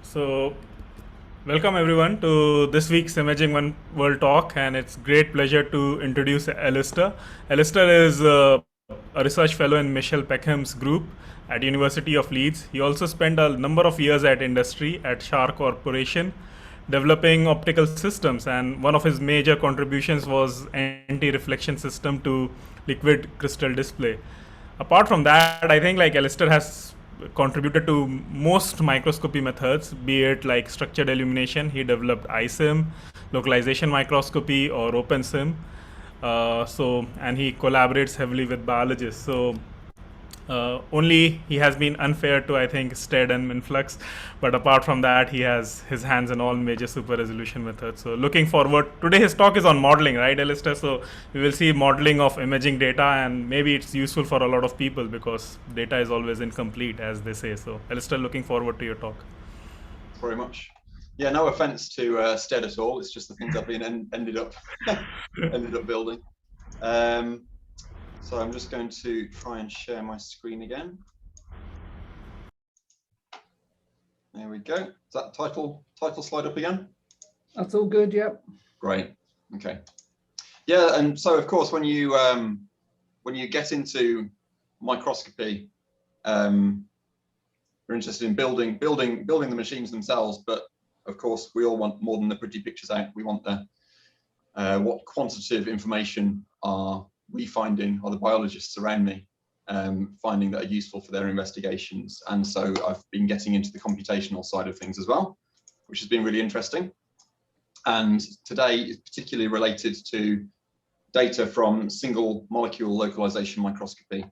So, welcome everyone to this week's Imaging One World Talk, and it's great pleasure to introduce Alistair. Alistair is a research fellow in Michelle Peckham's group at University of Leeds. He also spent a number of years at industry at Shar Corporation, developing optical systems, and one of his major contributions was anti-reflection system to liquid crystal display. Apart from that, I think like Alistair has contributed to most microscopy methods, be it like structured illumination. He developed ISIM, localization microscopy, or OpenSim. And he collaborates heavily with biologists. Only he has been unfair to, I think, STED and Minflux, but apart from that, he has his hands in all major super resolution methods. So looking forward. Today his talk is on modeling, right, Alistair? So we will see modeling of imaging data, and maybe it's useful for a lot of people because data is always incomplete, as they say. So Alistair, looking forward to your talk. Very much. Yeah, no offense to STED at all. It's just the things I've been ended up building. So I'm just going to try and share my screen again. There we go. Is that title slide up again? That's all good, yep. Great. Okay. Yeah, and so of course when you get into microscopy, you're interested in building the machines themselves, but of course we all want more than the pretty pictures out. We want the what quantitative information are we finding, or the biologists around me finding that are useful for their investigations. And so I've been getting into the computational side of things as well, which has been really interesting. And today is particularly related to data from single molecule localization microscopy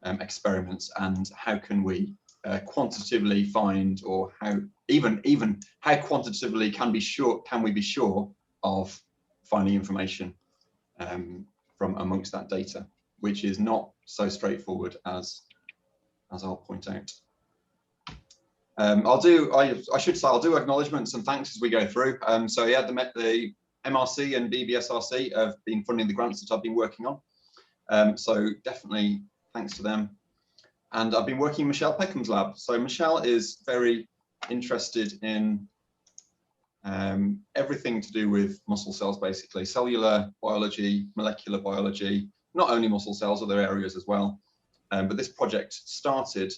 experiments, and how can we quantitatively find, or even how quantitatively can we be sure of finding information from amongst that data, which is not so straightforward as I'll point out. I should say I'll do acknowledgements and thanks as we go through. So yeah, the MRC and BBSRC have been funding the grants that I've been working on. So definitely thanks to them. And I've been working in Michelle Peckham's lab. So Michelle is very interested in everything to do with muscle cells, basically cellular biology, molecular biology, not only muscle cells, other areas as well. But this project started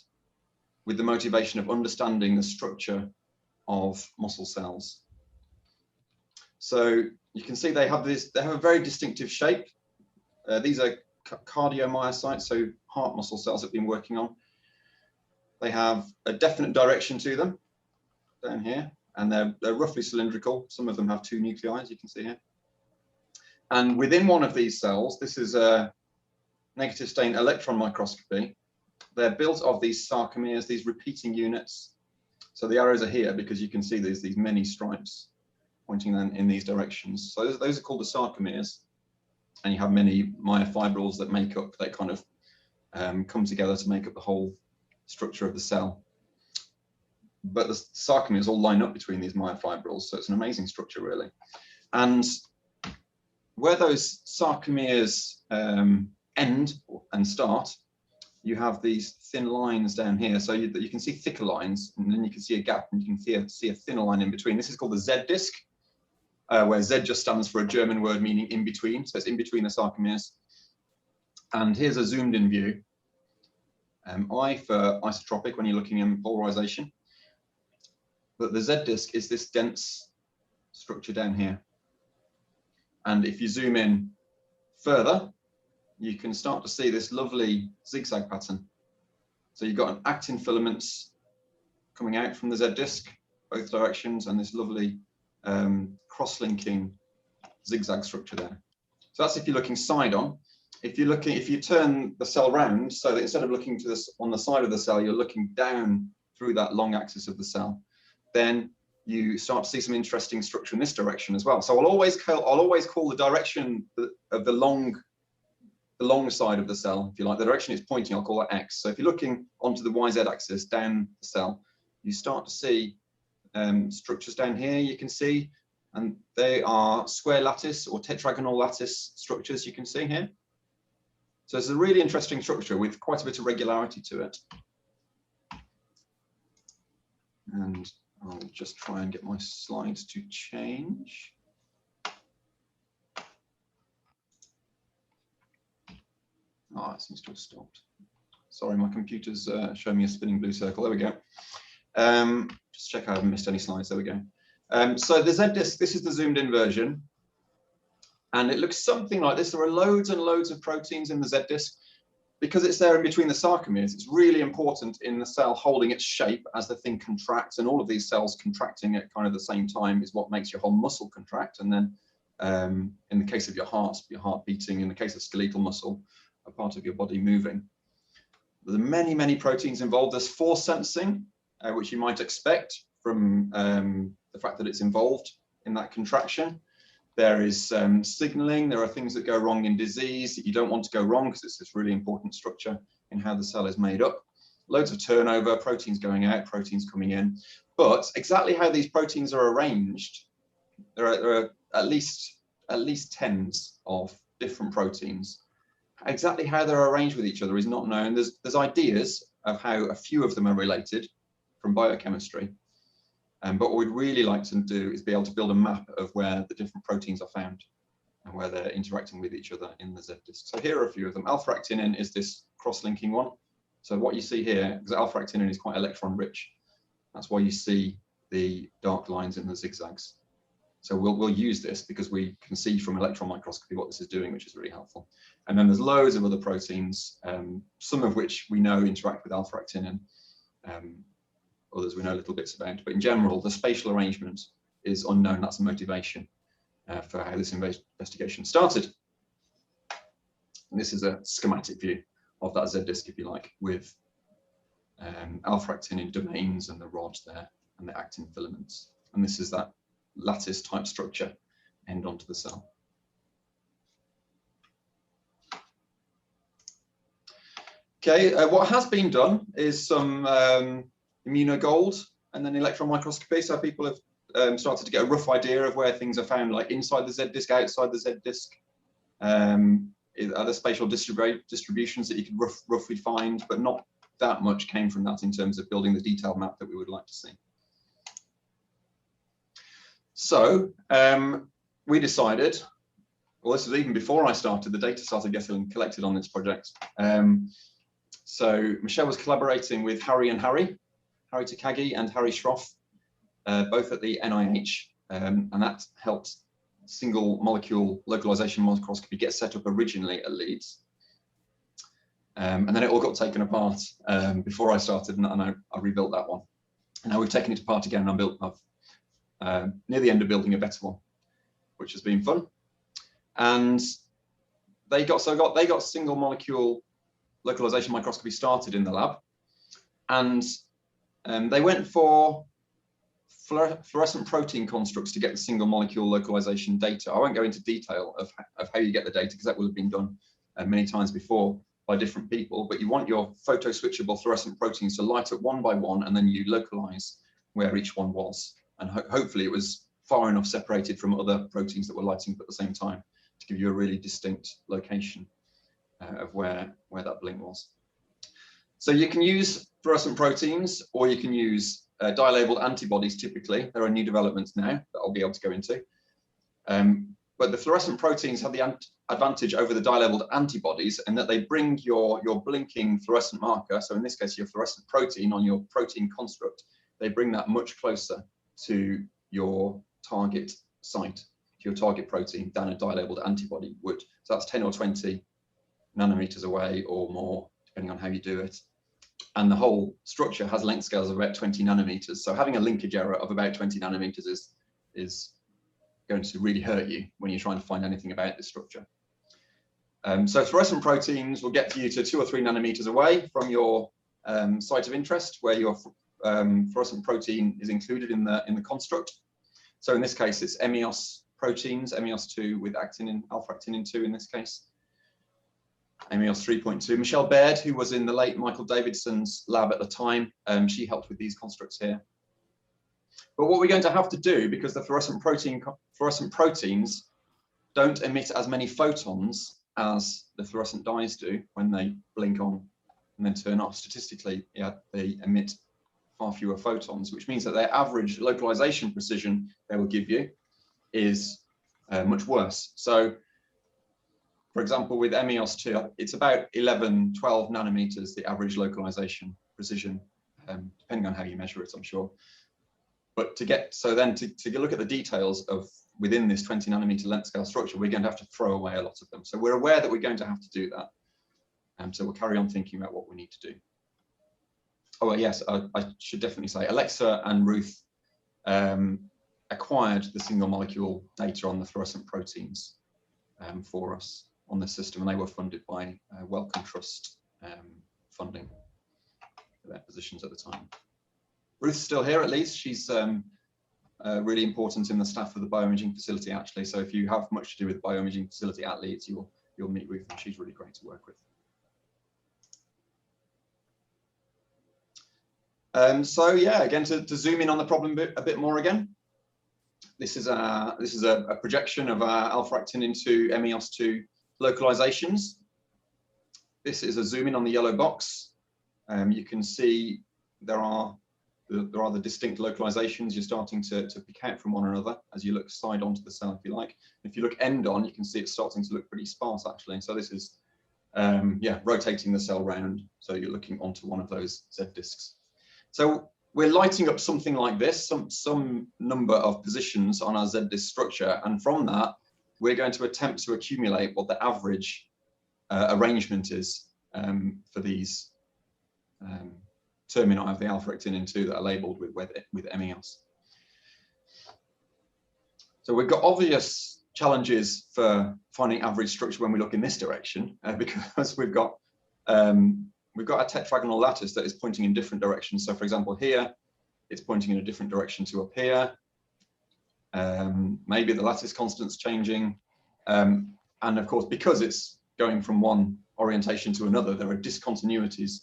with the motivation of understanding the structure of muscle cells. So you can see they have a very distinctive shape. These are cardiomyocytes, so heart muscle cells I've been working on. They have a definite direction to them down here, and they're roughly cylindrical. Some of them have two nuclei, as you can see here. And within one of these cells, this is a negative stain electron microscopy. They're built of these sarcomeres, these repeating units. So the arrows are here because you can see these many stripes pointing then in these directions. So those are called the sarcomeres. And you have many myofibrils that make up, they kind of come together to make up the whole structure of the cell. But the sarcomeres all line up between these myofibrils, so it's an amazing structure, really. And where those sarcomeres end and start, you have these thin lines down here. So you can see thicker lines, and then you can see a gap, and you can see a thinner line in between. This is called the Z disc, where Z just stands for a German word meaning in between. So it's in between the sarcomeres. And here's a zoomed in view. I for isotropic when you're looking in polarization. But the Z disc is this dense structure down here. And if you zoom in further, you can start to see this lovely zigzag pattern. So you've got an actin filaments coming out from the Z disc, both directions, and this lovely cross-linking zigzag structure there. So that's if you're looking side on. If you turn the cell round, so that instead of looking to this on the side of the cell, you're looking down through that long axis of the cell, then you start to see some interesting structure in this direction as well. So I'll always call the direction of the long side of the cell, if you like, the direction it's pointing, I'll call that X. So if you're looking onto the YZ axis down the cell, you start to see structures down here, you can see, and they are square lattice or tetragonal lattice structures you can see here. So it's a really interesting structure with quite a bit of regularity to it. And I'll just try and get my slides to change. Oh, it seems to have stopped. Sorry, my computer's showing me a spinning blue circle. There we go. Just check I haven't missed any slides. There we go. So the Z-disc, this is the zoomed in version. And it looks something like this. There are loads and loads of proteins in the Z-disc. Because it's there in between the sarcomeres, it's really important in the cell holding its shape as the thing contracts, and all of these cells contracting at kind of the same time is what makes your whole muscle contract. And then in the case of your heart beating, in the case of skeletal muscle, a part of your body moving. There are many, many proteins involved. There's force sensing, which you might expect from the fact that it's involved in that contraction. There is signaling. There are things that go wrong in disease that you don't want to go wrong because it's this really important structure in how the cell is made up. Loads of turnover, proteins going out, proteins coming in. But exactly how these proteins are arranged, there are at least tens of different proteins. Exactly how they're arranged with each other is not known. There's ideas of how a few of them are related from biochemistry. But what we'd really like to do is be able to build a map of where the different proteins are found and where they're interacting with each other in the Z-disc. So here are a few of them. Alpha-actinin is this cross-linking one. So what you see here, because alpha-actinin is quite electron-rich, that's why you see the dark lines in the zigzags. So we'll use this because we can see from electron microscopy what this is doing, which is really helpful. And then there's loads of other proteins, some of which we know interact with alpha-actinin. Others we know little bits about, but in general, the spatial arrangement is unknown. That's the motivation for how this investigation started. And this is a schematic view of that Z-disc, if you like, with alpha-actinin domains and the rod there and the actin filaments. And this is that lattice type structure end onto the cell. Okay, what has been done is some immunogold and then electron microscopy. So people have started to get a rough idea of where things are found, like inside the Z-disc, outside the Z-disc. Other spatial distributions that you could roughly find, but not that much came from that in terms of building the detailed map that we would like to see. So we decided, well, this was even before I started, the data started getting collected on this project. So Michelle was collaborating with Harry Takagi and Harry Schroff, both at the NIH, and that helped single molecule localization microscopy get set up originally at Leeds. And then it all got taken apart before I started, and I rebuilt that one. And now we've taken it apart again, and I'm near the end of building a better one, which has been fun. And they got single molecule localization microscopy started in the lab, and they went for fluorescent protein constructs to get the single molecule localization data. I won't go into detail of how you get the data because that will have been done many times before by different people, but you want your photo switchable fluorescent proteins to light up one by one, and then you localize where each one was. And hopefully it was far enough separated from other proteins that were lighting up at the same time to give you a really distinct location of where that blink was. So you can use fluorescent proteins, or you can use dye-labeled antibodies typically. There are new developments now that I'll be able to go into. But the fluorescent proteins have the advantage over the dye-labeled antibodies in that they bring your blinking fluorescent marker, so in this case your fluorescent protein on your protein construct, they bring that much closer to your target site, to your target protein, than a dye-labeled antibody would. So that's 10 or 20 nanometers away or more, depending on how you do it. And the whole structure has length scales of about 20 nanometers. So having a linkage error of about 20 nanometers is going to really hurt you when you're trying to find anything about this structure. So fluorescent proteins will get you to 2 or 3 nanometers away from your site of interest, where your fluorescent protein is included in the construct. So in this case, it's MEOS proteins, MEOS2 with actinin, alpha-actinin 2 in this case. MEOS 3.2. Michelle Baird, who was in the late Michael Davidson's lab at the time, she helped with these constructs here. But what we're going to have to do, because the fluorescent proteins don't emit as many photons as the fluorescent dyes do when they blink on and then turn off. Statistically, yeah, they emit far fewer photons, which means that their average localization precision they will give you is much worse. So, for example, with MEOS2, it's about 11, 12 nanometers, the average localization precision, depending on how you measure it, I'm sure. But to look at the details of within this 20 nanometer length scale structure, we're going to have to throw away a lot of them. So we're aware that we're going to have to do that. So we'll carry on thinking about what we need to do. Oh, yes, I should definitely say Alexa and Ruth acquired the single molecule data on the fluorescent proteins for us on the system, and they were funded by Wellcome Trust funding for their positions at the time. Ruth's still here at Leeds. She's really important in the staff of the bioimaging facility, actually. So if you have much to do with the bioimaging facility at Leeds, you'll meet Ruth, and she's really great to work with. So yeah, again, to zoom in on the problem a bit more again. This is a projection of our alpha-actinin-2 MEOS2 localizations. This is a zoom in on the yellow box. You can see there are the distinct localizations. You're starting to pick out from one another as you look side onto the cell, if you like. If you look end on, you can see it's starting to look pretty sparse, actually. So this is yeah, rotating the cell round. So you're looking onto one of those Z disks. So we're lighting up something like this, some number of positions on our Z disk structure, and from that, we're going to attempt to accumulate what the average arrangement is for these termini of the alpha-actinin-2 that are labeled with MEOS. So we've got obvious challenges for finding average structure when we look in this direction, because we've got a tetragonal lattice that is pointing in different directions. So for example, here, it's pointing in a different direction to up here. Maybe the lattice constant's changing. And of course, because it's going from one orientation to another, there are discontinuities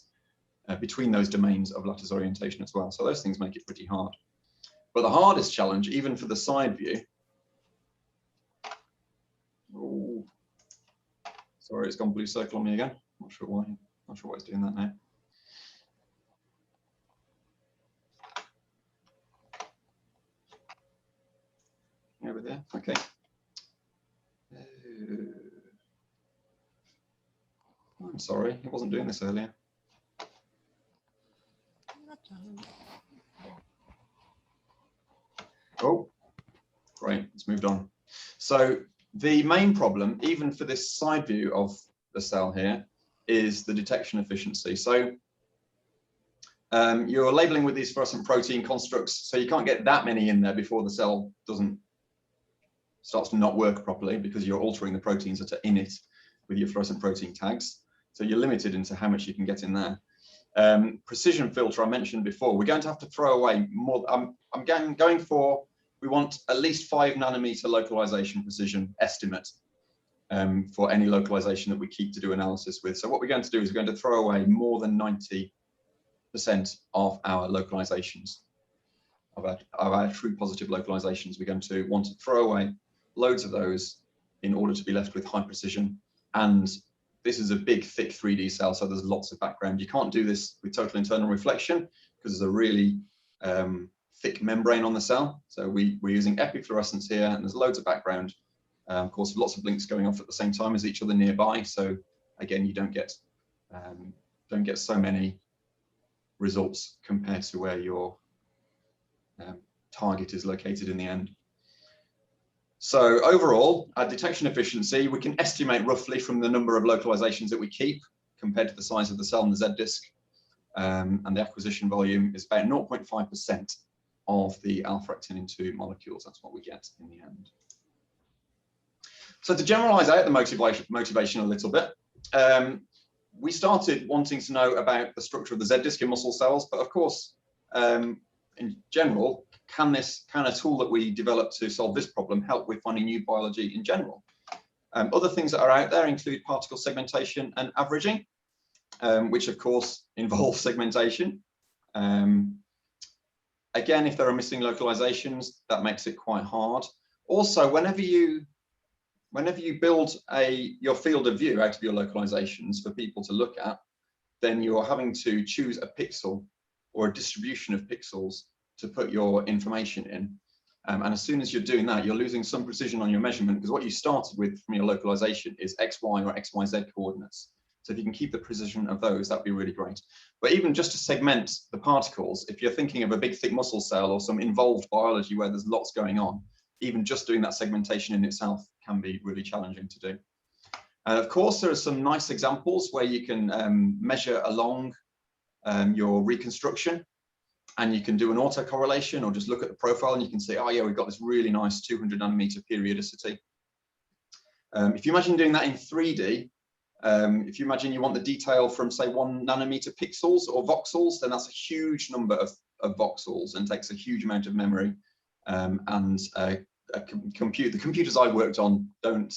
between those domains of lattice orientation as well. So those things make it pretty hard. But the hardest challenge, even for the side view, oh, sorry, it's gone blue circle on me again. Not sure why. Not sure why it's doing that now. Over there, okay. I'm sorry, it wasn't doing this earlier. Oh, great, it's moved on. So the main problem, even for this side view of the cell here, is the detection efficiency. So you're labeling with these fluorescent protein constructs, so you can't get that many in there before the cell starts to not work properly, because you're altering the proteins that are in it with your fluorescent protein tags. So you're limited into how much you can get in there. Precision filter I mentioned before, we're going to have to throw away more. I'm going for, we want at least 5 nanometer localization precision estimate for any localization that we keep to do analysis with. So what we're going to do is we're going to throw away more than 90% of our localizations, of our true positive localizations. We're going to want to throw away loads of those in order to be left with high precision. And this is a big, thick 3D cell, so there's lots of background. You can't do this with total internal reflection because there's a really thick membrane on the cell. So we're using epifluorescence here, and there's loads of background. Of course, lots of blinks going off at the same time as each other nearby. So again, you don't get so many results compared to where your target is located in the end. So overall, our detection efficiency, we can estimate roughly from the number of localizations that we keep compared to the size of the cell and the Z disk, and the acquisition volume is about 0.5% of the alpha-actinin-2 molecules. That's what we get in the end. So to generalize out the motivation a little bit, we started wanting to know about the structure of the Z disk in muscle cells, but of course, in general, can a tool that we developed to solve this problem help with finding new biology in general? Other things that are out there include particle segmentation and averaging, which of course involve segmentation. Again, if there are missing localizations, that makes it quite hard. Also, whenever you build your field of view out of your localizations for people to look at, then you're having to choose a pixel or a distribution of pixels to put your information in. And as soon as you're doing that, you're losing some precision on your measurement, because what you started with from your localization is XY or XYZ coordinates. So if you can keep the precision of those, that'd be really great. But even just to segment the particles, if you're thinking of a big thick muscle cell or some involved biology where there's lots going on, even just doing that segmentation in itself can be really challenging to do. And of course, there are some nice examples where you can measure along your reconstruction, and you can do an autocorrelation or just look at the profile and you can say, oh yeah, we've got this really nice 200 nanometer periodicity. If you imagine doing that in 3D, if you imagine you want the detail from say 1 nanometer pixels or voxels, then that's a huge number of voxels and takes a huge amount of memory. The computers I worked on don't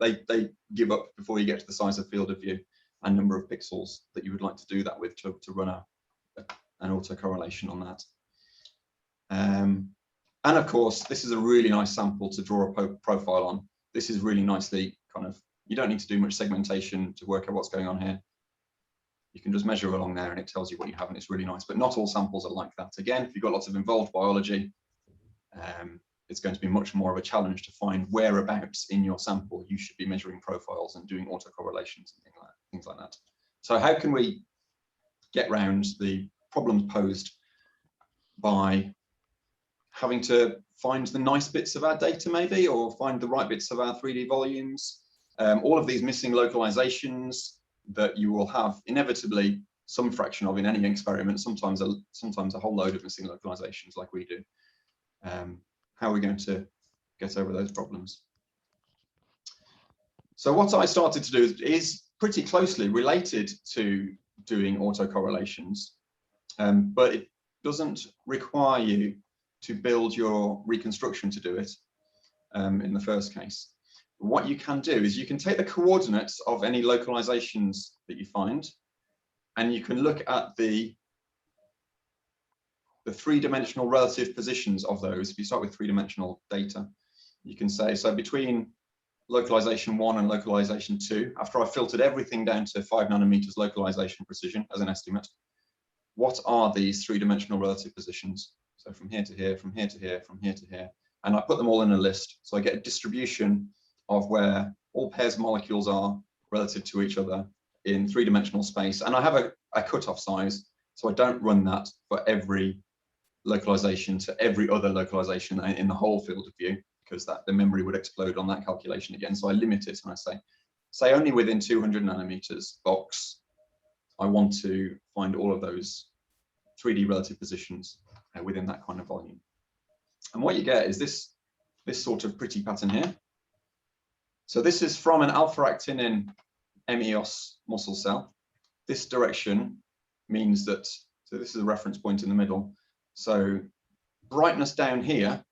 they give up before you get to the size of field of view and number of pixels that you would like to do that with to run an autocorrelation on that. And of course, this is a really nice sample to draw a profile on. This is really nicely you don't need to do much segmentation to work out what's going on here. You can just measure along there and it tells you what you have, and it's really nice, but not all samples are like that. Again, if you've got lots of involved biology, it's going to be much more of a challenge to find whereabouts in your sample you should be measuring profiles and doing autocorrelations and things like that. So how can we get around the problems posed by having to find the nice bits of our data maybe, or find the right bits of our 3D volumes? All of these missing localizations that you will have inevitably some fraction of in any experiment, sometimes a whole load of missing localizations like we do. How are we going to get over those problems? So what I started to do is pretty closely related to doing autocorrelations, but it doesn't require you to build your reconstruction to do it in the first case. What you can do is you can take the coordinates of any localizations that you find, and you can look at the three-dimensional relative positions of those. If you start with three-dimensional data, you can say, so between localization 1 and localization 2, after I've filtered everything down to 5 nanometers localization precision as an estimate, what are these three-dimensional relative positions? So from here to here, from here to here, from here to here, and I put them all in a list. So I get a distribution of where all pairs of molecules are relative to each other in three-dimensional space. And I have a cutoff size, so I don't run that for every localization to every other localization in the whole field of view, because the memory would explode on that calculation again. So I limit it and I say only within 200 nanometers box, I want to find all of those 3D relative positions within that kind of volume. And what you get is this sort of pretty pattern here. So this is from an alpha-actinin MEOS muscle cell. This direction means that, so this is a reference point in the middle. So brightness down here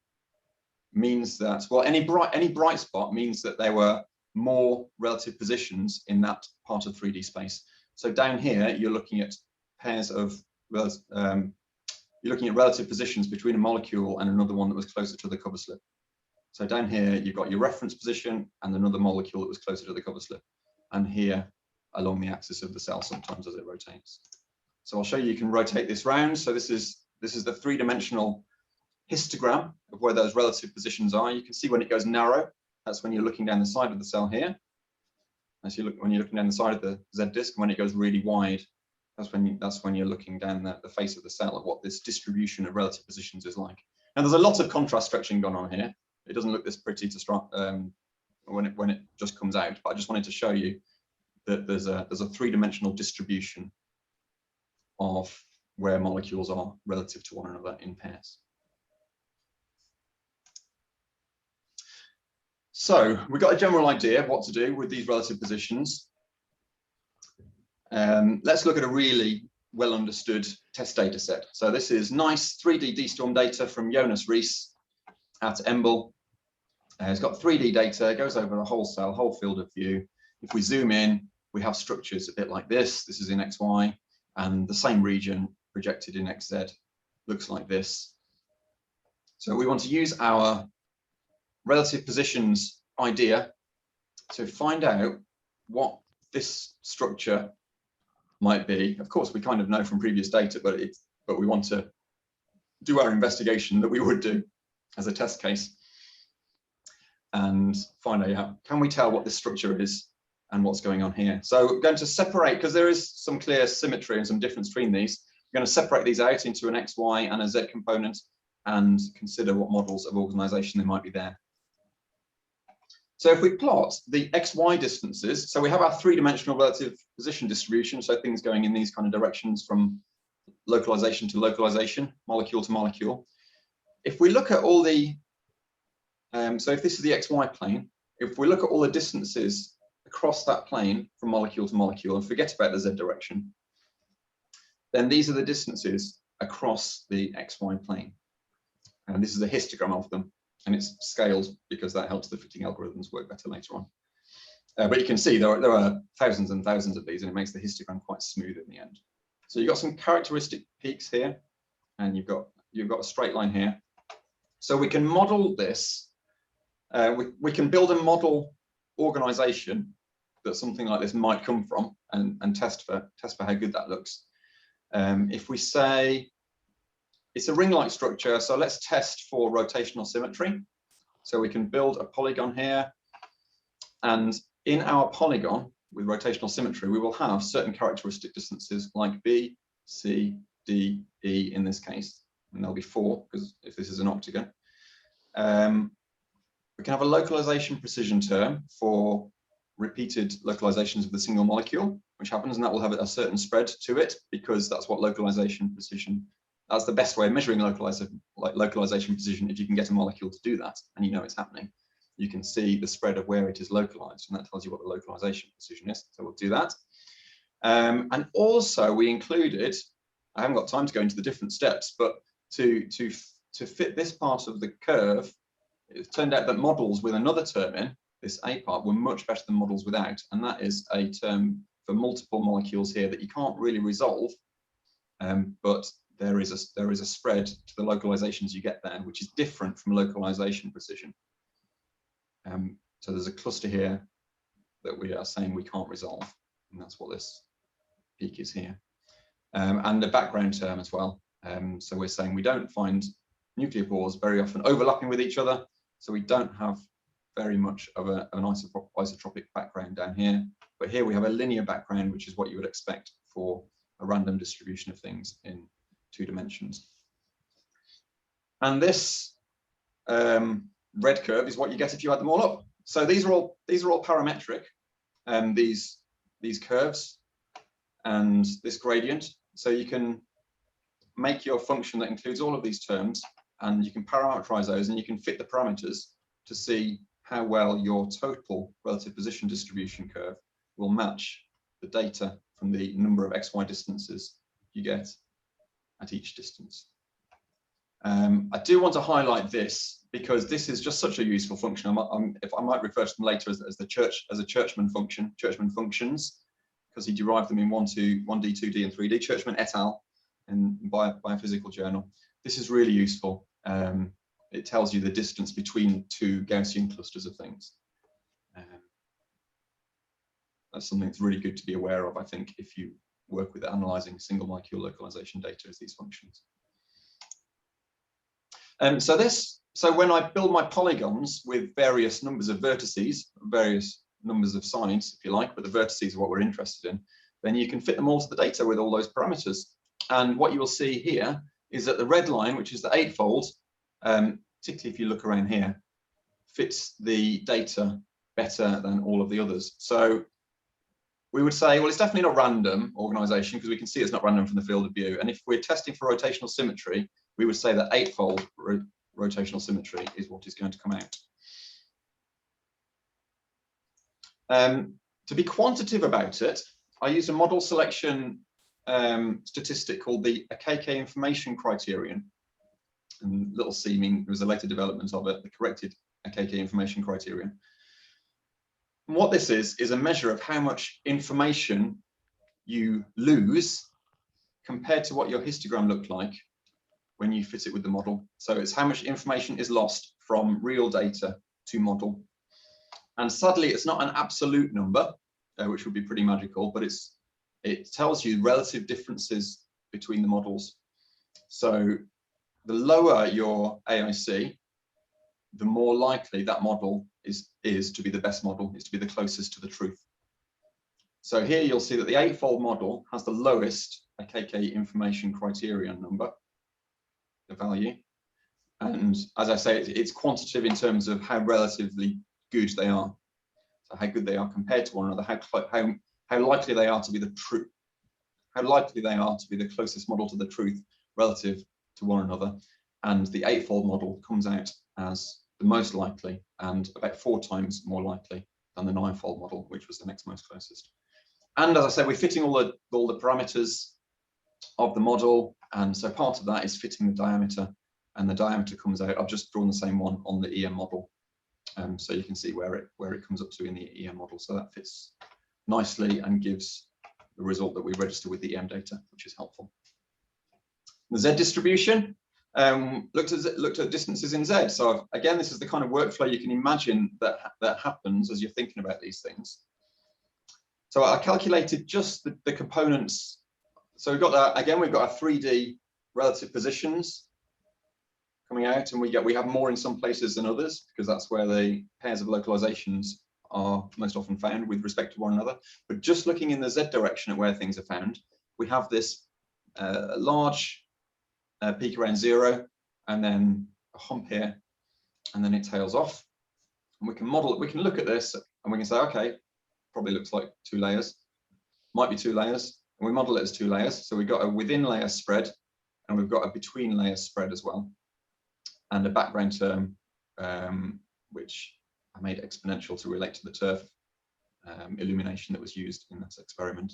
means that, well, any bright spot means that there were more relative positions in that part of 3D space. So down here, you're looking at pairs of, you're looking at relative positions between a molecule and another one that was closer to the cover slip. So down here, you've got your reference position and another molecule that was closer to the cover slip. And here, along the axis of the cell, sometimes as it rotates. So I'll show you can rotate this round. So this is the three-dimensional histogram of where those relative positions are. You can see when it goes narrow, that's when you're looking down the side of the cell here. As when you're looking down the side of the Z disk, and when it goes really wide, that's when you're looking down the face of the cell of what this distribution of relative positions is like. And there's a lot of contrast stretching going on here. It doesn't look this pretty to start when it just comes out, but I just wanted to show you that there's a three-dimensional distribution of where molecules are relative to one another in pairs. So we've got a general idea of what to do with these relative positions. Let's look at a really well understood test data set. So this is nice 3D D-Storm data from Jonas Rees at EMBL. It's got 3D data, it goes over the whole cell, whole field of view. If we zoom in, we have structures a bit like this. This is in XY, and the same region projected in XZ looks like this. So we want to use our relative positions idea to find out what this structure might be. Of course, we kind of know from previous data, but but we want to do our investigation that we would do as a test case and find out, can we tell what this structure is and what's going on here? So we're going to separate, because there is some clear symmetry and some difference between these. We're going to separate these out into an X, Y, and a Z component and consider what models of organisation there might be there. So if we plot the XY distances, so we have our three-dimensional relative position distribution, so things going in these kind of directions from localisation to localisation, molecule to molecule. If we look at all the, so if this is the XY plane, if we look at all the distances across that plane from molecule to molecule and forget about the Z direction, then these are the distances across the XY plane. And this is a histogram of them, and it's scaled because that helps the fitting algorithms work better later on. But you can see there are thousands and thousands of these, and it makes the histogram quite smooth in the end. So you've got some characteristic peaks here, and you've got a straight line here. So we can model this. We can build a model organization that something like this might come from, and test for how good that looks. If we say it's a ring-like structure, so let's test for rotational symmetry. So we can build a polygon here, and in our polygon with rotational symmetry, we will have certain characteristic distances like B, C, D, E in this case, and there'll be 4 because if this is an octagon. We can have a localization precision term for repeated localizations of the single molecule, which happens, and that will have a certain spread to it because that's what localization precision. That's the best way of measuring localization precision. If you can get a molecule to do that and you know it's happening, you can see the spread of where it is localized, and that tells you what the localization precision is. So we'll do that. And also we included, I haven't got time to go into the different steps, but to fit this part of the curve, it turned out that models with another term in, this A part, were much better than models without, and that is a term for multiple molecules here that you can't really resolve, but there is a spread to the localizations you get there, which is different from localization precision. So there's a cluster here that we are saying we can't resolve, and that's what this peak is here. And the background term as well. So we're saying we don't find nuclear pores very often overlapping with each other, so we don't have very much of an isotropic background down here. But here we have a linear background, which is what you would expect for a random distribution of things in 2 dimensions. And this red curve is what you get if you add them all up. So these are all parametric, these curves and this gradient. So you can make your function that includes all of these terms, and you can parameterize those, and you can fit the parameters to see how well your total relative position distribution curve will match the data from the number of XY distances you get at each distance. I do want to highlight this because this is just such a useful function. If I might refer to them later as a Churchman function, Churchman functions, because he derived them in 1D, 2D, and 3D. Churchman et al. In Biophysical Journal. This is really useful. It tells you the distance between 2 Gaussian clusters of things. That's something that's really good to be aware of, I think, if you work with analyzing single molecule localization data as these functions. So when I build my polygons with various numbers of vertices, various numbers of sides, if you like, but the vertices are what we're interested in, then you can fit them all to the data with all those parameters. And what you will see here is that the red line, which is the 8-fold, particularly if you look around here, fits the data better than all of the others. So we would say, well, it's definitely not random organization because we can see it's not random from the field of view. And if we're testing for rotational symmetry, we would say that 8-fold rotational symmetry is what is going to come out. To be quantitative about it, I used a model selection statistic called the KK information criterion. And little c mean it was a later development of it, the corrected KK information criterion. And what this is a measure of how much information you lose compared to what your histogram looked like when you fit it with the model. So it's how much information is lost from real data to model. And sadly, it's not an absolute number, which would be pretty magical, but it tells you relative differences between the models. So the lower your AIC, the more likely that model is to be the best model, is to be the closest to the truth. So here you'll see that the 8-fold model has the lowest AKK information criterion number, the value. And as I say, it's quantitative in terms of how relatively good they are. So how good they are compared to one another, how likely they are to be the truth, how likely they are to be the closest model to the truth relative to one another. And the 8-fold model comes out as the most likely and about 4 times more likely than the 9-fold model, which was the next most closest. And as I said, we're fitting all the parameters of the model, and so part of that is fitting the diameter, and the diameter comes out. I've just drawn the same one on the EM model, so you can see where it comes up to in the EM model. So that fits nicely and gives the result that we register with the EM data, which is helpful. The Z distribution looked at distances in Z. So again, this is the kind of workflow you can imagine that happens as you're thinking about these things. So I calculated just the components. So we've got our 3D relative positions coming out, and we have more in some places than others because that's where the pairs of localizations are most often found with respect to one another. But just looking in the Z direction at where things are found, we have this large peak around 0, and then a hump here, and then it tails off. And we can model it. We can look at this and we can say, okay, probably looks like 2 layers, might be 2 layers, and we model it as 2 layers. So we've got a within layer spread, and we've got a between layers spread as well, and a background term which I made exponential to relate to the turf illumination that was used in that experiment.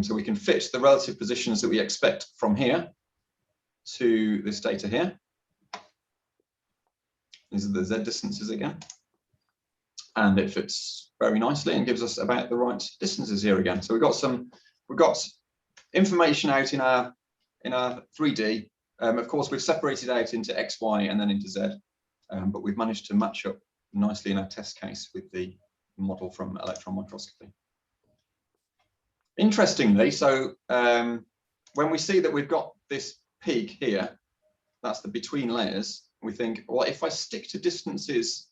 So we can fit the relative positions that we expect from here to this data here. These are the Z distances again, and it fits very nicely and gives us about the right distances here again. So we've got information out in our 3D. Of course, we've separated out into X, Y, and then into Z, but we've managed to match up nicely in our test case with the model from electron microscopy. Interestingly, so when we see that we've got this peak here, that's the between layers, we think, well, if I stick to distances,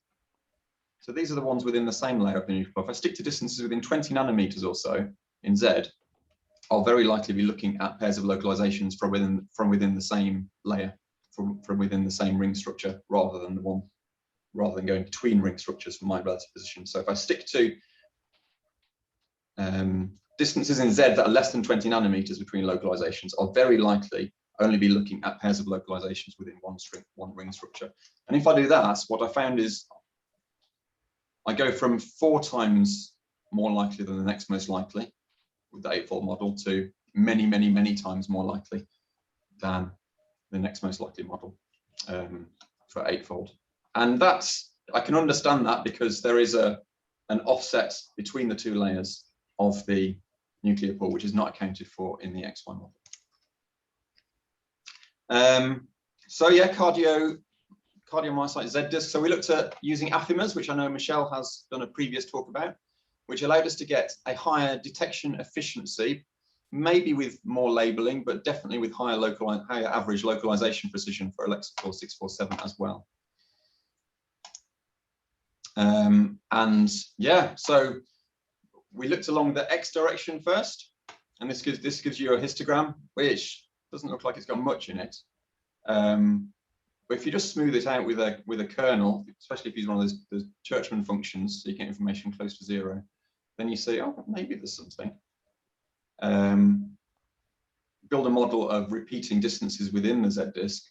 so these are the ones within the same layer of the nucleus. If I stick to distances within 20 nanometers or so in Z, I'll very likely be looking at pairs of localizations from within the same layer, from within the same ring structure, rather than going between ring structures for my relative position. So if I stick to distances in Z that are less than 20 nanometers between localizations, I'll very likely only be looking at pairs of localizations within one ring structure. And if I do that, what I found is I go from 4 times more likely than the next most likely with the 8-fold model to many, many, many times more likely than the next most likely model for 8-fold. And I can understand that because there is an offset between the 2 layers of the nuclear pore, which is not accounted for in the XY model. So yeah, cardiomyocyte Z disc. So we looked at using Affimers, which I know Michelle has done a previous talk about, which allowed us to get a higher detection efficiency, maybe with more labeling, but definitely with higher average localization precision for Alexa 647 as well. And yeah, so we looked along the X direction first, and this gives you a histogram, which doesn't look like it's got much in it. But if you just smooth it out with a kernel, especially if you use one of those Churchman functions, so you get information close to 0, then you say, oh, maybe there's something. Build a model of repeating distances within the Z disk,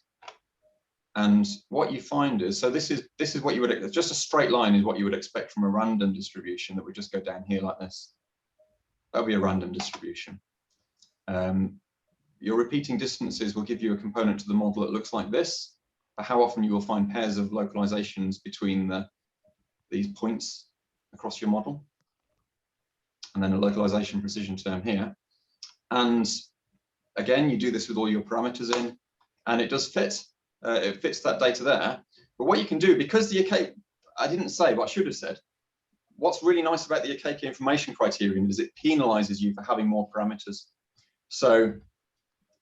and what you find is, so this is what you would, just a straight line is what you would expect from a random distribution that would just go down here like this. That'll be a random distribution. Your repeating distances will give you a component to the model that looks like this, for how often you will find pairs of localizations between these points across your model, and then a localization precision term here. And again, you do this with all your parameters in, and it does fit. It fits that data there. But what you can do, because the AKK, I didn't say, but I should have said, what's really nice about the AKK information criterion is it penalizes you for having more parameters. So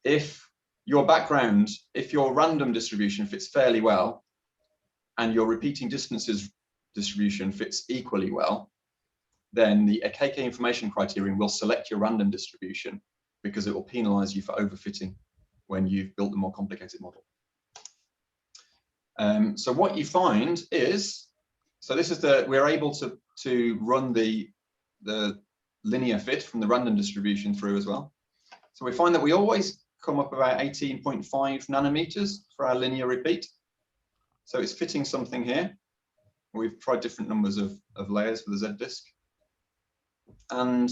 if your background, if your random distribution fits fairly well, and your repeating distances distribution fits equally well, then the KK information criterion will select your random distribution because it will penalize you for overfitting when you've built a more complicated model. So what you find is, so this is we're able to run the linear fit from the random distribution through as well. So we find that we always come up about 18.5 nanometers for our linear repeat. So it's fitting something here. We've tried different numbers of layers for the Z disk. And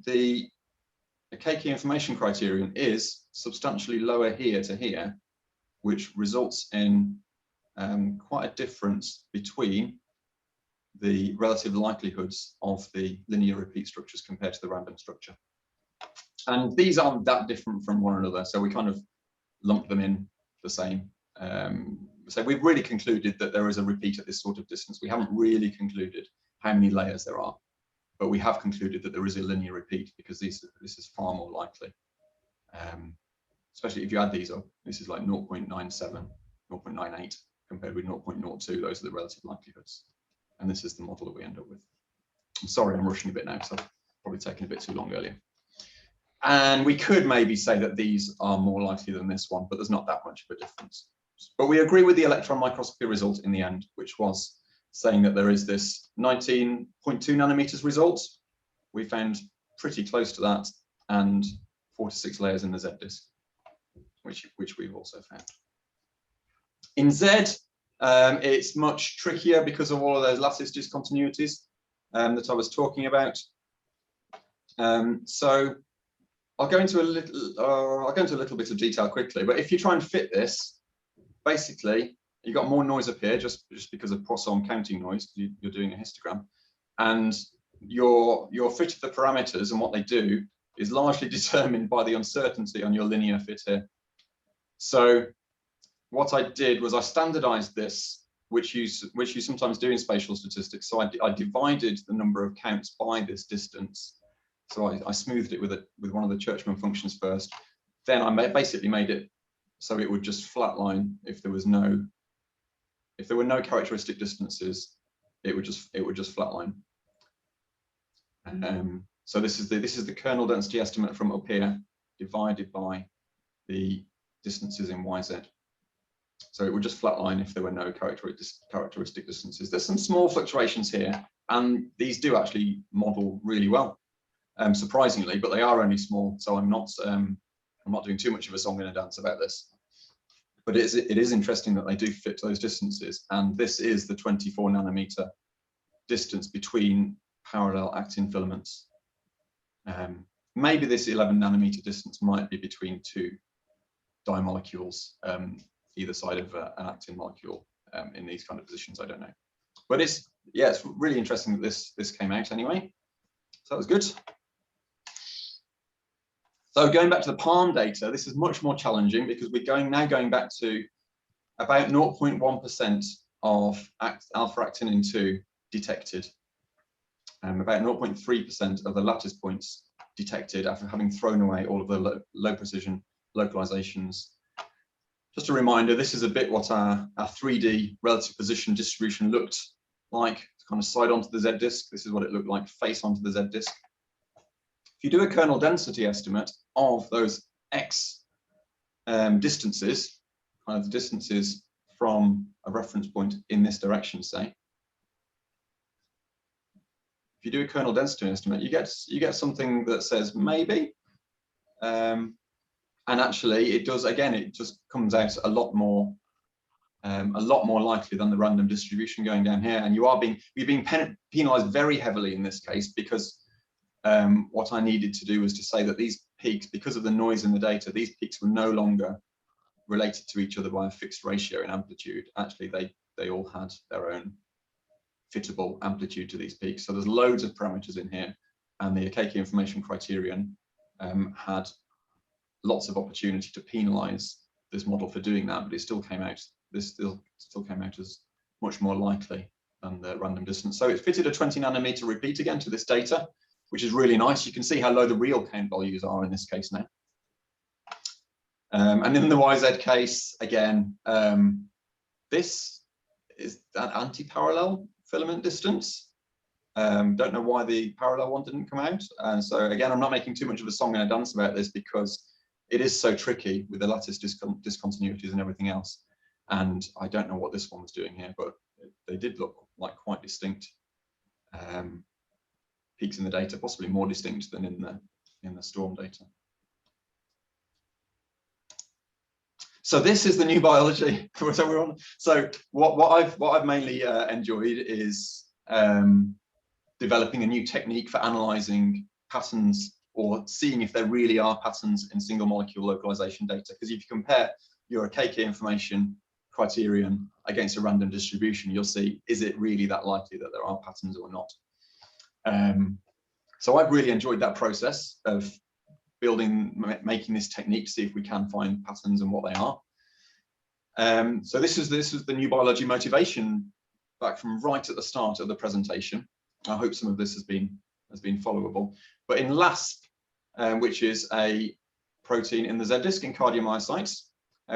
the KK information criterion is substantially lower here to here, which results in quite a difference between the relative likelihoods of the linear repeat structures compared to the random structure. And these aren't that different from one another, so we kind of lump them in the same. So we've really concluded that there is a repeat at this sort of distance. We haven't really concluded how many layers there are, but we have concluded that there is a linear repeat because this is far more likely. Especially if you add these up, this is like 0.97, 0.98 compared with 0.02. Those are the relative likelihoods. And this is the model that we end up with. I'm sorry, I'm rushing a bit now, so I've probably taken a bit too long earlier. And we could maybe say that these are more likely than this one, but there's not that much of a difference. But we agree with the electron microscopy result in the end, which was saying that there is this 19.2 nanometers result. We found pretty close to that, and 4 to 6 layers in the Z disk, which we've also found. In Z, it's much trickier because of all of those lattice discontinuities that I was talking about. So I'll go into a little bit of detail quickly. But if you try and fit this, basically you've got more noise up here just because of Poisson counting noise. You're doing a histogram, and your fit of the parameters and what they do is largely determined by the uncertainty on your linear fit here. So what I did was I standardized this, which you sometimes do in spatial statistics. So I divided the number of counts by this distance. So I smoothed it with one of the Churchman functions first. Then I basically made it so it would just flatline if there were no characteristic distances. It would just flatline. So this is the kernel density estimate from up here divided by the distances in YZ. So it would just flatline if there were no characteristic distances. There's some small fluctuations here, and these do actually model really well, surprisingly, but they are only small. So I'm not doing too much of a song and a dance about this. But it is interesting that they do fit those distances, and this is the 24 nanometer distance between parallel actin filaments. Maybe this 11 nanometer distance might be between two dimolecules, either side of an actin molecule in these kind of positions. I don't know, but it's really interesting that this came out anyway. So that was good. So going back to the PALM data, this is much more challenging because we're now going back to about 0.1% of alpha-actinin 2 detected, about 0.3% of the lattice points detected after having thrown away all of the low precision localizations. Just a reminder, this is a bit what our 3D relative position distribution looked like, kind of side onto the Z disk. This is what it looked like face onto the Z disk. If you do a kernel density estimate of those X distances, kind of the distances from a reference point in this direction, say, if you do a kernel density estimate, you get something that says maybe, and actually it does. Again, it just comes out a lot more likely than the random distribution going down here. And you're being penalized very heavily in this case because what I needed to do was to say that these peaks, because of the noise in the data, these peaks were no longer related to each other by a fixed ratio in amplitude. Actually, they all had their own fittable amplitude to these peaks. So there's loads of parameters in here, and the KK information criterion had lots of opportunity to penalize this model for doing that, but it still came out. This still came out as much more likely than the random distance. So it fitted a 20 nanometer repeat again to this data, which is really nice. You can see how low the real count values are in this case now. And in the YZ case, again, this is an anti-parallel filament distance. Don't know why the parallel one didn't come out. And so again, I'm not making too much of a song and a dance about this because it is so tricky with the lattice discontinuities and everything else. And I don't know what this one was doing here, but they did look like quite distinct peaks in the data, possibly more distinct than in the storm data. So this is the new biology. So what I've mainly enjoyed is developing a new technique for analysing patterns or seeing if there really are patterns in single molecule localization data. Because if you compare your KK information criterion against a random distribution, you'll see, is it really that likely that there are patterns or not? So I've really enjoyed that process of making this technique to see if we can find patterns and what they are. So this is the new biology motivation back from right at the start of the presentation. I hope some of this has been followable. But in LASP, which is a protein in the Z disk in cardiomyocytes,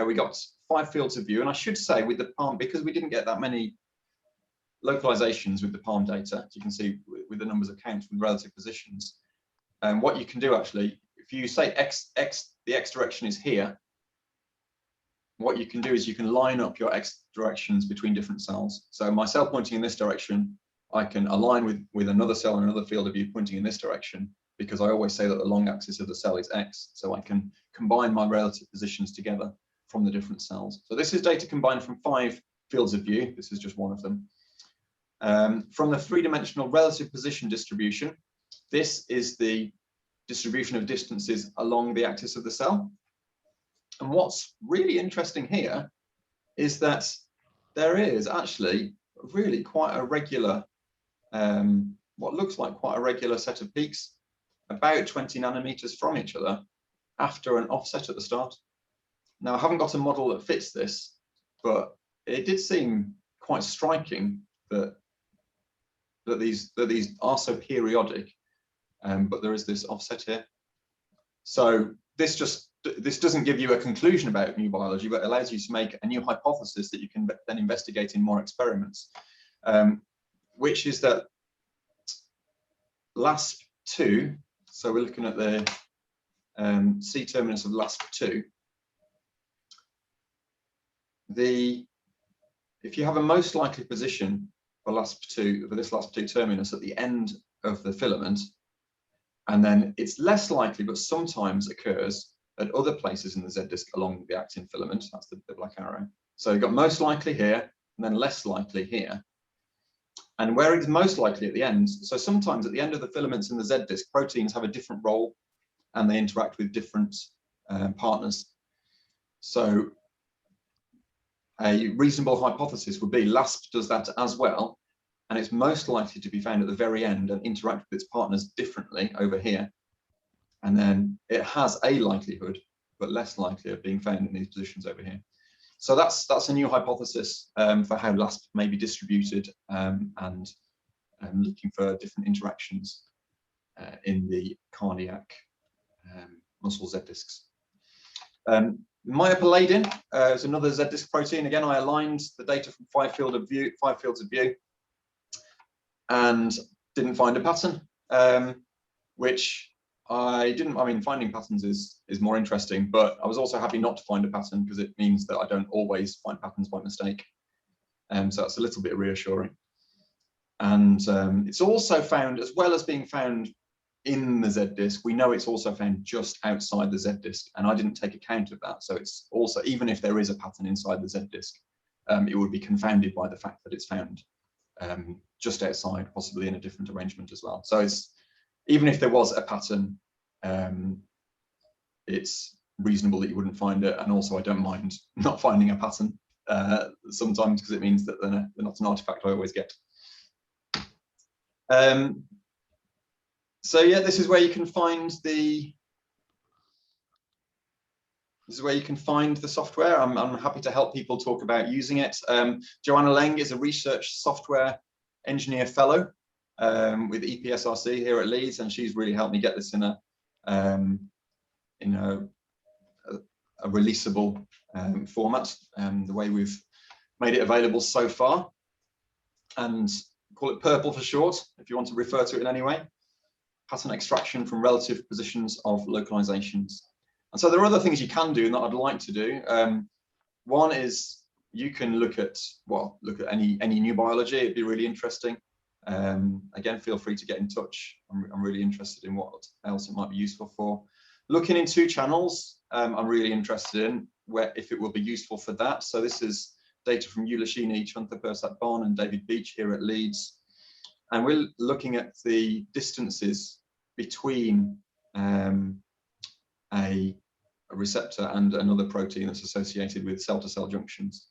we got 5 fields of view. And I should say with the PALM, because we didn't get that many localizations with the PALM data, as you can see with the numbers of counts with relative positions. And what you can do actually, if you say the X direction is here, what you can do is you can line up your X directions between different cells. So my cell pointing in this direction, I can align with another cell in another field of view pointing in this direction, because I always say that the long axis of the cell is X. So I can combine my relative positions together from the different cells. So this is data combined from 5 fields of view. This is just one of them. From the 3-dimensional relative position distribution, this is the distribution of distances along the axis of the cell. And what's really interesting here is that there is actually really quite a regular, what looks like quite a regular set of peaks, about 20 nanometers from each other after an offset at the start. Now, I haven't got a model that fits this, but it did seem quite striking that these are so periodic, but there is this offset here. So this doesn't give you a conclusion about new biology, but allows you to make a new hypothesis that you can then investigate in more experiments, which is that LASP2, so we're looking at the C terminus of LASP2. If you have a most likely position for LASP2, for this LASP2 terminus at the end of the filament, and then it's less likely, but sometimes occurs at other places in the Z disk along the actin filament. That's the black arrow. So you've got most likely here, and then less likely here. And where it's most likely at the end, so sometimes at the end of the filaments in the Z disk, proteins have a different role, and they interact with different partners. So a reasonable hypothesis would be LASP does that as well, and it's most likely to be found at the very end and interact with its partners differently over here. And then it has a likelihood, but less likely of being found in these positions over here. So that's a new hypothesis for how LASP may be distributed and looking for different interactions in the cardiac muscle Z disks. Myopaladin is another Z disk protein. Again, I aligned the data from 5 fields of view, and didn't find a pattern, which I didn't. I mean, finding patterns is more interesting, but I was also happy not to find a pattern because it means that I don't always find patterns by mistake. So that's a little bit reassuring. And it's also found, as well as being found in the Z disk, we know it's also found just outside the Z disk, and I didn't take account of that. So it's also, even if there is a pattern inside the Z disk, it would be confounded by the fact that it's found just outside, possibly in a different arrangement as well. So it's, even if there was a pattern, it's reasonable that you wouldn't find it. And also I don't mind not finding a pattern sometimes, because it means that they're not an artifact I always get. So yeah, this is where you can find the software. I'm happy to help people talk about using it. Joanna Leng is a research software engineer fellow with EPSRC here at Leeds, and she's really helped me get this in a releasable format, the way we've made it available so far, and call it PERPL for short, if you want to refer to it in any way. Pattern extraction from relative positions of localizations. And so there are other things you can do that I'd like to do. One is you can look at any new biology. It'd be really interesting. Again, feel free to get in touch. I'm really interested in what else it might be useful for. Looking in 2 channels, I'm really interested in if it will be useful for that. So this is data from Ulashini, Chuntha Bon, and David Beach here at Leeds. And we're looking at the distances between a receptor and another protein that's associated with cell-to-cell junctions,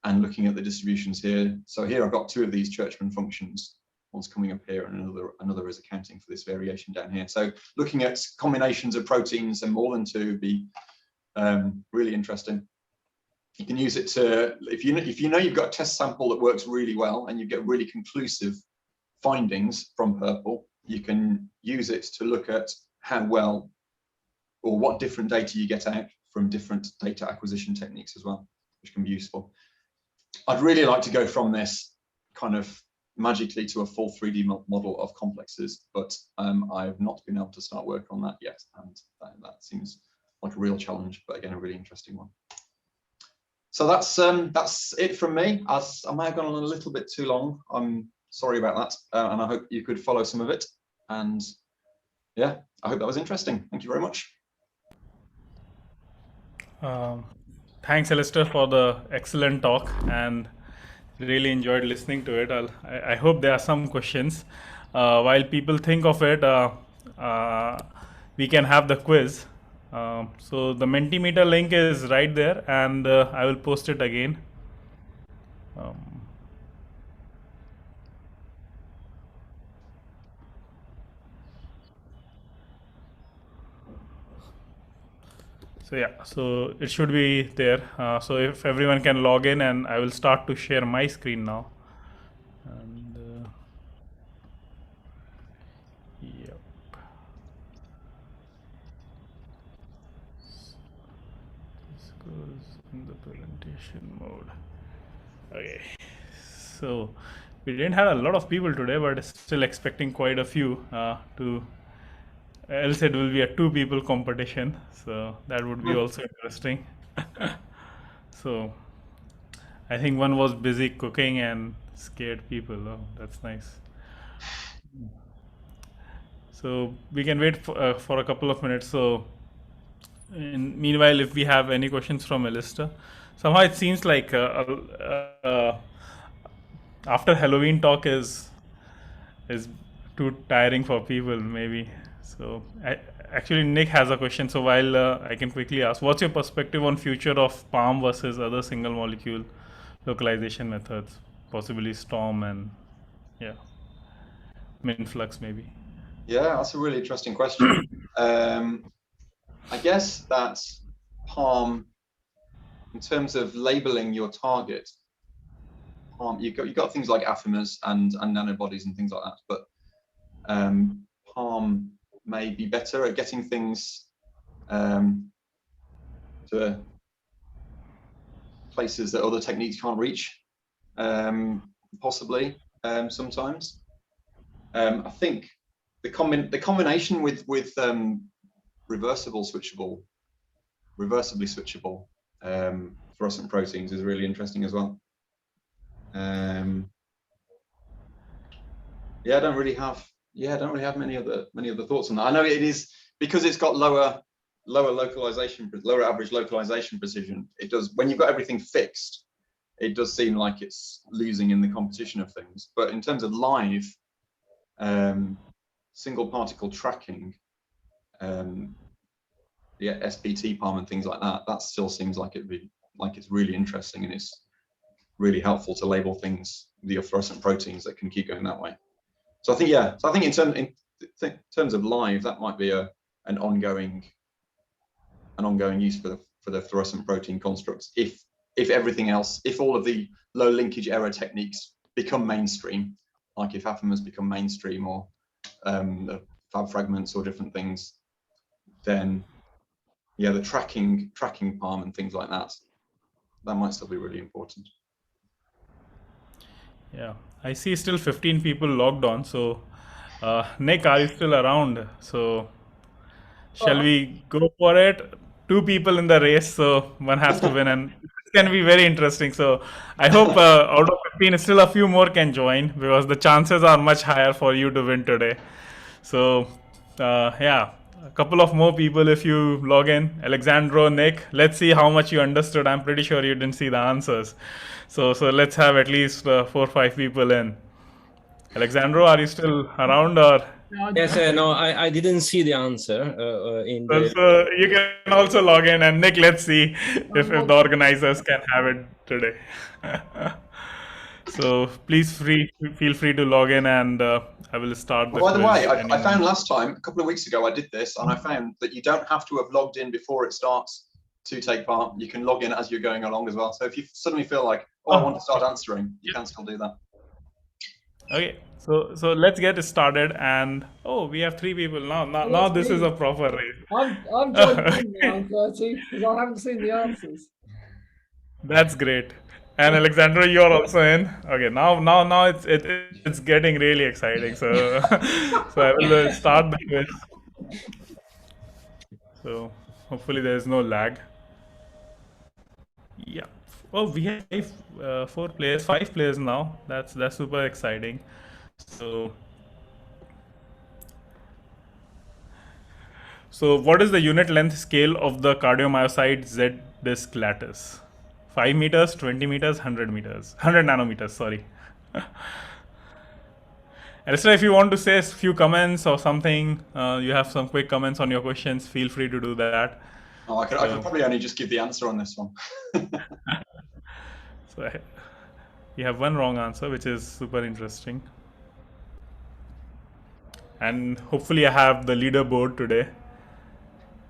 and looking at the distributions here. So here I've got 2 of these Churchman functions. One's coming up here, and another is accounting for this variation down here. So looking at combinations of proteins and more than 2 would be really interesting. You can use it to, if you know you've got a test sample that works really well and you get really conclusive findings from PERPL, you can use it to look at how well or what different data you get out from different data acquisition techniques as well, which can be useful. I'd really like to go from this kind of magically to a full 3D model of complexes, but I've not been able to start work on that yet, and that seems like a real challenge, but again, a really interesting one. So that's it from me. I may have gone on a little bit too long. I'm sorry about that, and I hope you could follow some of it. And yeah, I hope that was interesting. Thank you very much. Thanks, Alistair, for the excellent talk, and really enjoyed listening to it. I hope there are some questions. While people think of it, we can have the quiz. So the Mentimeter link is right there, and I will post it again. So yeah, so it should be there. So if everyone can log in, and I will start to share my screen now. And yep. This goes in the presentation mode. Okay. So we didn't have a lot of people today, but still expecting quite a few else it will be a 2 people competition, so that would be also interesting. So I think one was busy cooking and scared people. Oh, that's nice. So we can wait for a couple of minutes. So meanwhile, if we have any questions from Alistair, somehow it seems like after Halloween talk is too tiring for people, maybe. So actually, Nick has a question. So while I can quickly ask, what's your perspective on future of PALM versus other single molecule localization methods, possibly STORM and MinFlux maybe? Yeah, that's a really interesting question. I guess that PALM, in terms of labeling your target, PALM, you've got things like Affimers and nanobodies and things like that, but PALM may be better at getting things to places that other techniques can't reach, possibly sometimes. I think the combination with reversibly switchable fluorescent proteins is really interesting as well. I don't really have many other thoughts on that. I know it is because it's got lower average localization precision. It does, when you've got everything fixed, it does seem like it's losing in the competition of things. But in terms of live single particle tracking, SPT PALM and things like that, that still seems like it's really interesting, and it's really helpful to label things, the fluorescent proteins that can keep going that way. So I think in terms of live, that might be an ongoing use for the fluorescent protein constructs. If everything else, if all of the low linkage error techniques become mainstream, like if Affimers become mainstream, or the fab fragments or different things, then yeah, the tracking palm and things like that, that might still be really important. Yeah, I see still 15 people logged on. So, Nick, are you still around? So, shall we go for it? Two people in the race, so one has to win, and this can be very interesting. So, I hope out of 15, still a few more can join because the chances are much higher for you to win today. So, yeah, a couple of more people if you log in. Alexandro, Nick, let's see how much you understood. I'm pretty sure you didn't see the answers. So let's have at least 4 or 5 people in. Alexandro, are you still around or? Yes, no, I didn't see the answer in the. So you can also log in, and Nick, let's see if the organizers can have it today. So please feel free to log in, and I will start the By the quiz. way, I found last time, a couple of weeks ago, I did this, and I found that you don't have to have logged in before it starts to take part. You can log in as you're going along as well. So if you suddenly feel like, I want to start answering, you can still do that. Okay, so let's get started. And we have 3 people now. Now this is a proper race. I'm joining in now, 30, because I haven't seen the answers. That's great. And Alexandra, you're also in. Okay, now it's getting really exciting. So so I will start the quiz. So hopefully there is no lag. Yeah. Oh, we have 4 players, 5 players now. That's super exciting. So what is the unit length scale of the cardiomyocyte Z disc lattice? 5 meters, 20 meters, 100 meters, 100 nanometers. Sorry. Alistair, if you want to say a few comments or something, you have some quick comments on your questions, feel free to do that. Oh, I could probably only just give the answer on this one. So you have one wrong answer, which is super interesting. And hopefully I have the leaderboard today.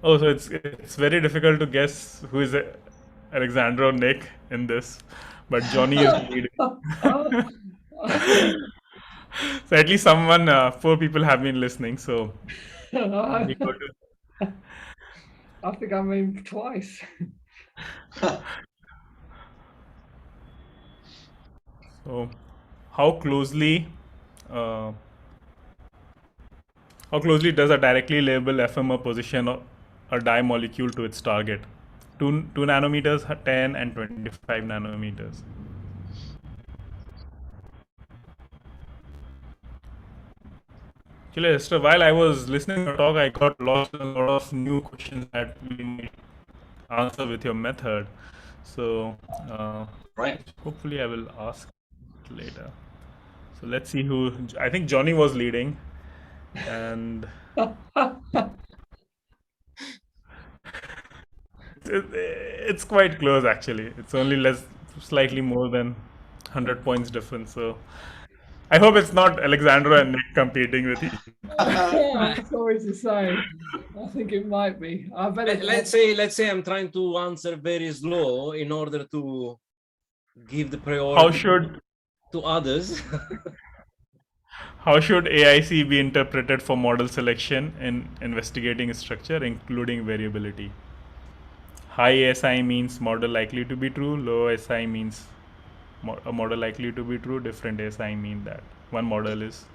Oh, so it's very difficult to guess who is Alexandra or Nick in this, but Johnny is leading. So at least 4 people have been listening. So I think I'm in twice. So how closely does a directly labeled FMR position a dye molecule to its target? 2 nanometers, 10 and 25 nanometers. Actually, Esther, while I was listening to your talk, I got lost in a lot of new questions that we might answer with your method. So, right. Hopefully, I will ask later. So let's see who. I think Johnny was leading, and it's quite close actually. It's only slightly more than 100 points difference. So I hope it's not Alexandra and Nick competing with you. I'm sorry to say. I think it might be. I bet let's say I'm trying to answer very slow in order to give the priority to others. How should AIC be interpreted for model selection in investigating structure, including variability? High SI means model likely to be true. Low SI means a model likely to be true. Different SI mean that one model is.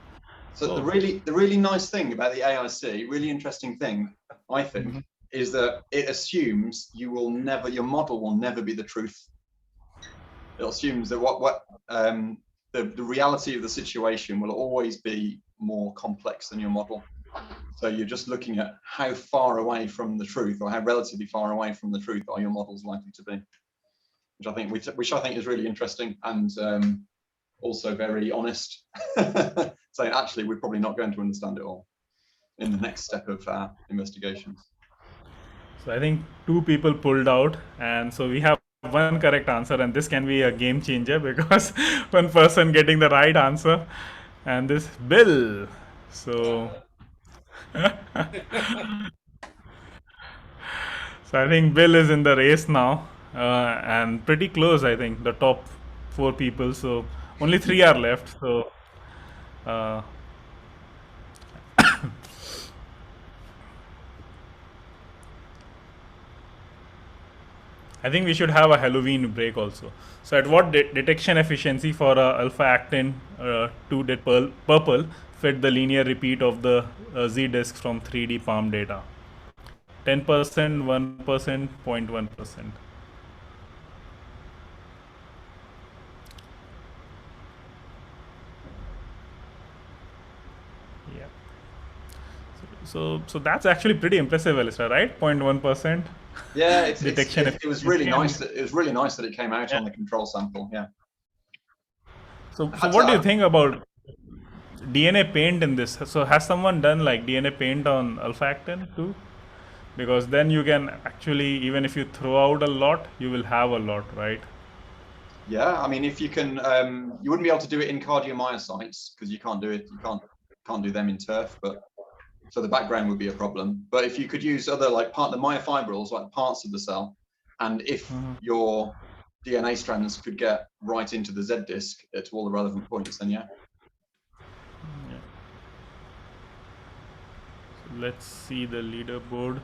So the really nice thing about the AIC, really interesting thing, I think, is that it assumes your model will never be the truth. It assumes that the reality of the situation will always be more complex than your model. So you're just looking at how far away from the truth, or how relatively far away from the truth are your models likely to be, which I think is really interesting and also very honest, saying actually we're probably not going to understand it all in the next step of our investigations. So I think 2 people pulled out, and so we have one correct answer, and this can be a game changer because one person getting the right answer, and this Bill. So I think Bill is in the race now, and pretty close. I think the top 4 people. So only 3 are left. So I think we should have a Halloween break also. So at what detection efficiency for alpha actin 2 det purple fit the linear repeat of the Z disks from 3D palm data? 10%, 1%, 0.1%. Yeah. So that's actually pretty impressive, Alistair, right? 0.1%. Yeah, detection. It was really nice that it came out on the control sample. Yeah. So what do you think about DNA paint in this? So has someone done like DNA paint on alpha actin too? Because then you can actually, even if you throw out a lot, you will have a lot, right? Yeah, I mean, if you can, you wouldn't be able to do it in cardiomyocytes because you can't do it. You can't do them in turf, but so the background would be a problem. But if you could use other the myofibrils, like parts of the cell, and if your DNA strands could get right into the Z disk at all the relevant points, then yeah. So let's see the leaderboard.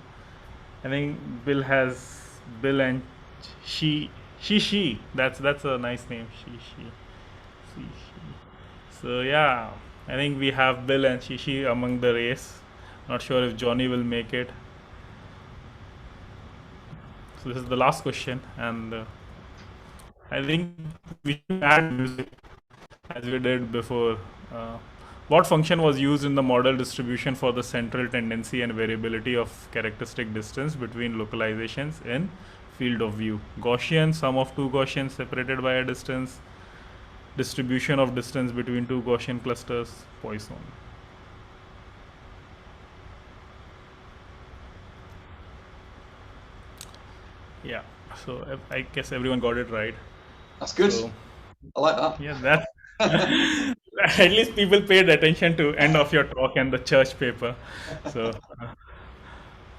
I think Bill and she. That's a nice name. She. So yeah, I think we have Bill and Shishi among the race. Not sure if Johnny will make it. So this is the last question, and I think we should add music as we did before. What function was used in the model distribution for the central tendency and variability of characteristic distance between localizations in field of view? Gaussian, sum of two Gaussians separated by a distance, distribution of distance between two Gaussian clusters, Poisson. Yeah, so I guess everyone got it right. That's good. So, I like that. Yeah, that's at least people paid attention to end of your talk and the church paper. So,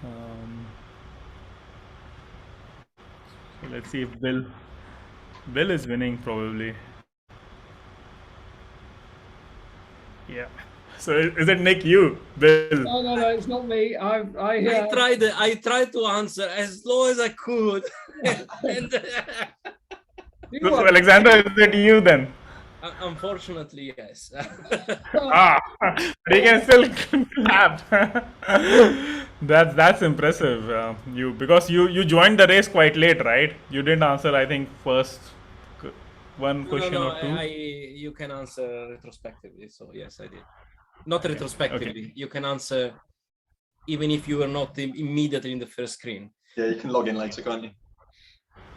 so let's see if Bill is winning probably. Yeah. So is it Nick, you, Bill? No, it's not me. I tried to answer as slow as I could. So Alexander, is it you then? Unfortunately, yes. But you can still clap. That's impressive. Because you joined the race quite late, right? You didn't answer, I think, first one question or two. You can answer retrospectively. So yes, I did. Not retrospectively. Okay. You can answer even if you were not immediately in the first screen. Yeah, you can log in later, can't you?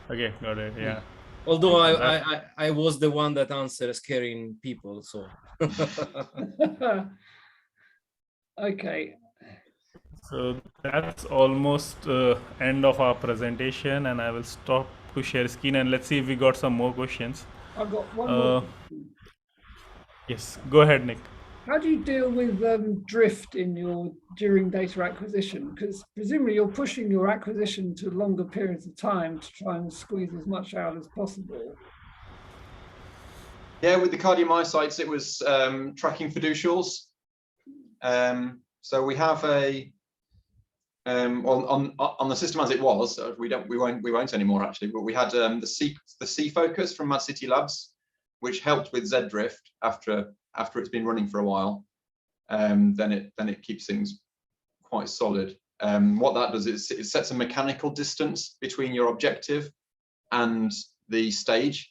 Okay, got it. Yeah. Although I was the one that answered scaring people, so. Okay. So that's almost end of our presentation, and I will stop to share screen and let's see if we got some more questions. I've got one more. Yes, go ahead, Nick. How do you deal with drift during data acquisition? Because presumably you're pushing your acquisition to longer periods of time to try and squeeze as much out as possible. Yeah, with the cardiomyocytes, it was tracking fiducials. So we have a on the system as it was. We won't anymore actually. But we had the C focus from Mad City Labs, which helped with Z drift after it's been running for a while. Then it keeps things quite solid. What that does is it sets a mechanical distance between your objective and the stage.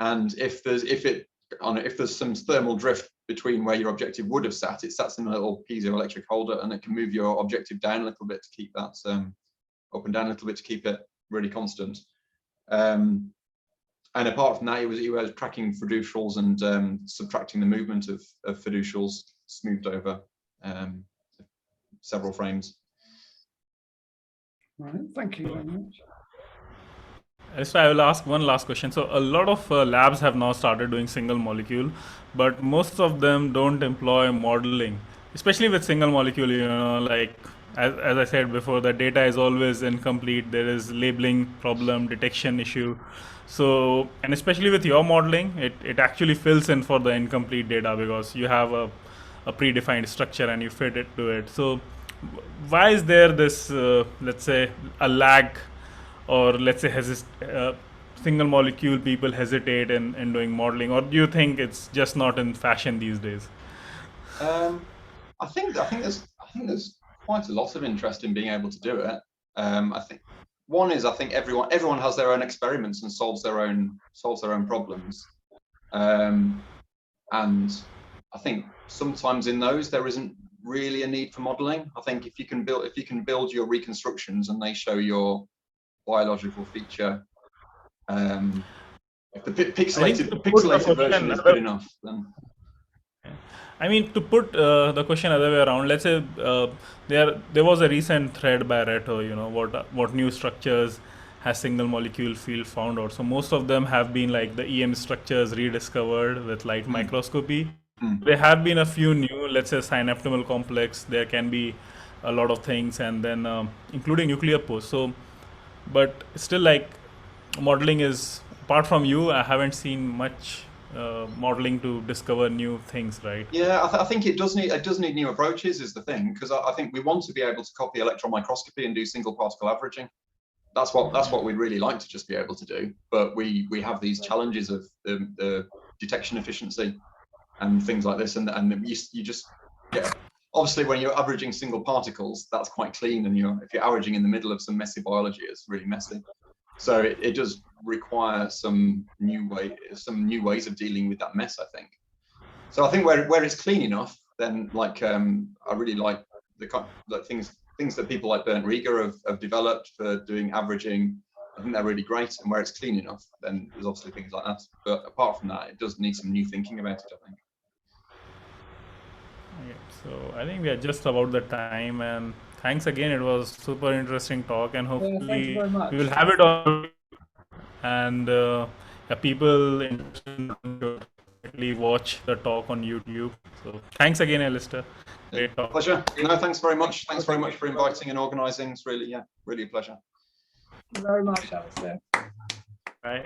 And if there's some thermal drift between where your objective would have sat, it sits in a little piezoelectric holder, and it can move your objective down a little bit to keep that up and down a little bit to keep it really constant. And apart from that, he was tracking fiducials and subtracting the movement of fiducials smoothed over several frames. Right, thank you very much. So I will ask one last question. So a lot of labs have now started doing single molecule, but most of them don't employ modeling, especially with single molecule. Like as I said before, the data is always incomplete. There is labeling problem, detection issue. So, and especially with your modeling, it actually fills in for the incomplete data because you have a predefined structure and you fit it to it. So why is there this, let's say, a lag or let's say single molecule people hesitate in doing modeling, or do you think it's just not in fashion these days? I think there's quite a lot of interest in being able to do it. I think one is, I think everyone has their own experiments and solves their own problems, and I think sometimes in those there isn't really a need for modeling. I think if you can build your reconstructions and they show your biological feature, if the pixelated version is good enough, then. I mean, to put the question other way around, let's say there was a recent thread by Reto, you know, what new structures has single molecule field found out. So most of them have been like the EM structures rediscovered with light microscopy. There have been a few new, let's say synaptomal complex. There can be a lot of things, and then including nuclear post. So, but still, like modeling is, apart from you, I haven't seen much modeling to discover new things, right? Yeah, I think it does need new approaches is the thing, because I think we want to be able to copy electron microscopy and do single particle averaging. That's what we'd really like to just be able to do, but we have these challenges of the detection efficiency and things like this, and you just get, obviously when you're averaging single particles, that's quite clean, and if you're averaging in the middle of some messy biology, it's really messy. So it does require some new ways of dealing with that mess, I think. So I think where it's clean enough, then like I really like the things that people like Bernd Rieger have developed for doing averaging. I think they're really great, and where it's clean enough, then there's obviously things like that. But apart from that, it does need some new thinking about it, I think. Okay, so I think we are just about the time, and thanks again. It was super interesting talk, and hopefully we will have it on, and people interested should watch the talk on YouTube. So thanks again, Alistair. Great talk. Pleasure. No, thanks very much. Thanks very much for inviting and organising. It's really a pleasure. Thank you very much, Alistair. Bye.